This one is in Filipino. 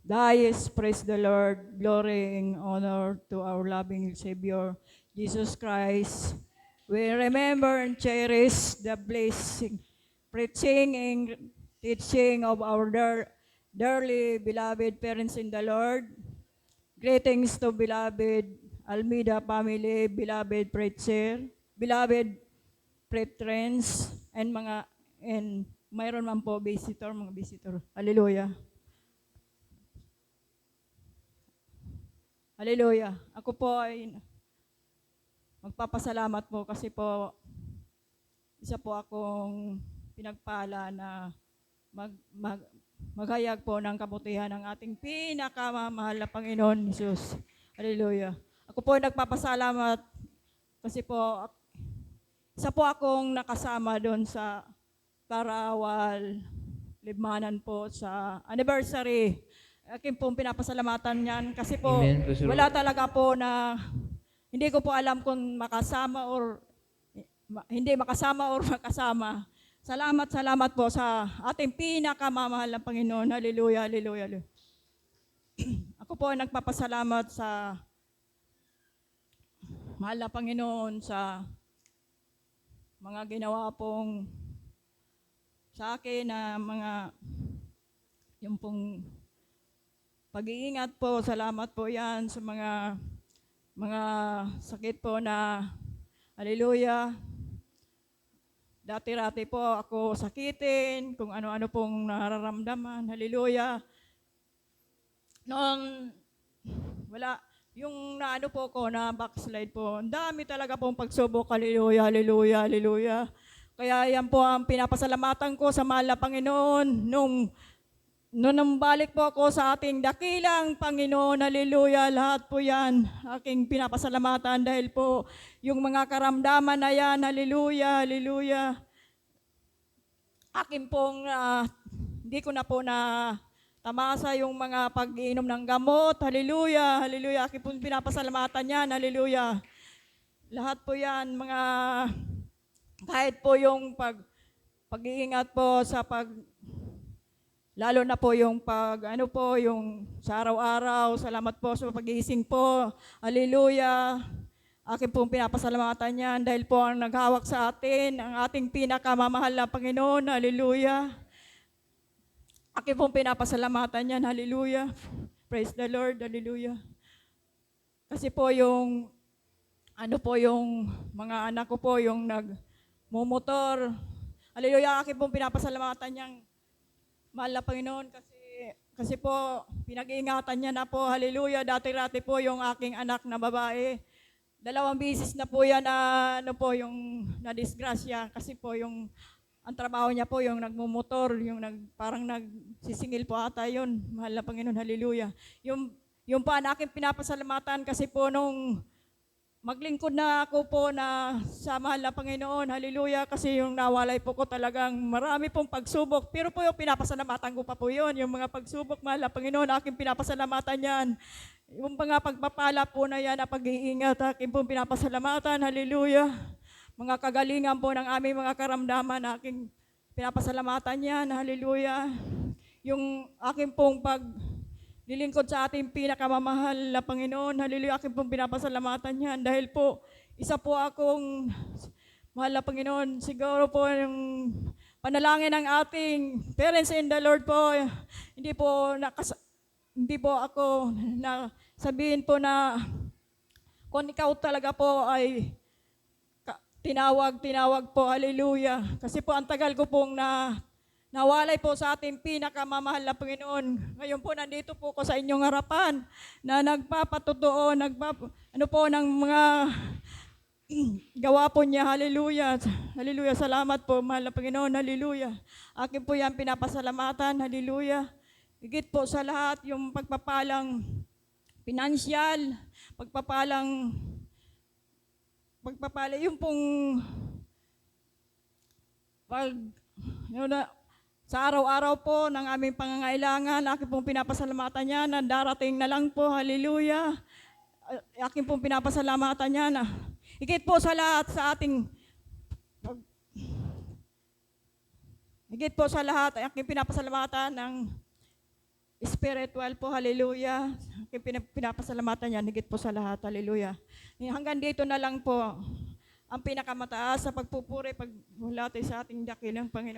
Dies, praise the Lord, glory and honor to our loving Savior, Jesus Christ. We remember and cherish the blessing, preaching and teaching of our dearly beloved parents in the Lord. Greetings to beloved Almeida family, beloved preacher, beloved preterens, and mayroon man po mga visitor. Hallelujah. Hallelujah. Ako po ay magpapasalamat po kasi po isa po akong pinagpala na mag, mag, maghayag po ng kabutihan ng ating pinakamamahal na Panginoon Jesus. Hallelujah. Ako po ay nagpapasalamat kasi po isa po akong nakasama doon sa Parawal Libmanan po sa anniversary. Akin pong pinapasalamatan yan kasi po Amen, wala talaga po na hindi ko po alam kung makasama or hindi makasama or makasama. Salamat po sa ating pinakamamahal na Panginoon. Hallelujah, hallelujah, hallelujah. Ako po ay nagpapasalamat sa mahal na Panginoon sa mga ginawa pong sa akin na yung pong pag-iingat po. Salamat po yan sa mga sakit po na hallelujah. Dati-rati po ako sakitin, kung ano-ano pong nararamdaman. Hallelujah. Noong wala, yung naano po ko na backslide po, ang dami talaga pong pagsubok. Hallelujah, hallelujah, hallelujah. Kaya yan po ang pinapasalamatan ko sa mahal na Panginoon nung balik po ako sa ating dakilang Panginoon, hallelujah, lahat po yan aking pinapasalamatan dahil po yung mga karamdaman na yan, hallelujah, hallelujah. Akin pong hindi ko na po na tamasa yung mga pag-iinom ng gamot, hallelujah, hallelujah. Akin pong pinapasalamatan yan, hallelujah. Lahat po yan, kahit po yung pag-iingat po sa lalo na po yung yung sa araw-araw, salamat po sa pag-iising po. Hallelujah. Akin pong pinapasalamatan yan dahil po ang naghawak sa atin, ang ating pinakamamahal na Panginoon. Hallelujah. Akin pong pinapasalamatan yan. Hallelujah. Praise the Lord. Hallelujah. Kasi po yung mga anak ko po yung nagmumotor. Hallelujah. Akin pong pinapasalamatan yang mahal na Panginoon kasi po pinag-iingatan niya na po, hallelujah. Dati-rati po yung aking anak na babae, 2 beses na po yan yung na-disgrasya kasi po ang trabaho niya po yung nagmumotor, parang nagsisingil po ata yun, mahal na Panginoon, hallelujah. Yung pa na aking pinapasalamatan kasi po nung maglingkod na ako po na sa mahal na Panginoon, hallelujah, kasi yung nawalay po ko talagang marami pong pagsubok, pero po yung pinapasalamatan ko pa po yun, yung mga pagsubok, mahal na Panginoon, aking pinapasalamatan yan, yung mga pagpapala po na yan, na pag-iingat, aking pong pinapasalamatan, hallelujah, mga kagalingan po ng aming mga karamdaman, aking pinapasalamatan yan, hallelujah, yung aking pong lilingkod sa ating pinakamamahal na Panginoon. Hallelujah, aking pong pinapasalamatan yan. Dahil po, isa po akong mahal na Panginoon. Siguro po yung panalangin ng ating parents in the Lord po, hindi po ako na sabihin po na kung ikaw talaga po ay tinawag po, hallelujah. Kasi po ang tagal ko pong nawalay po sa ating pinakamamahal na Panginoon. Ngayon po, nandito po ko sa inyong harapan na nagpapatotoo, ng mga gawa po niya. Hallelujah. Hallelujah. Salamat po, mahal na Panginoon. Hallelujah. Akin po yan pinapasalamatan. Hallelujah. Higit po sa lahat, yung pagpapalang pinansyal, yung pong sa araw-araw po ng aming pangangailangan, aking pong pinapasalamatan niya na darating na lang po, hallelujah. Aking pong pinapasalamatan niya na higit po sa lahat aking pinapasalamatan ng spiritual po, hallelujah. Pinapasalamatan niya, higit po sa lahat, hallelujah. Hanggang dito na lang po ang pinakamataas sa pagpupuri, pagbulati sa ating dakilang Panginoon.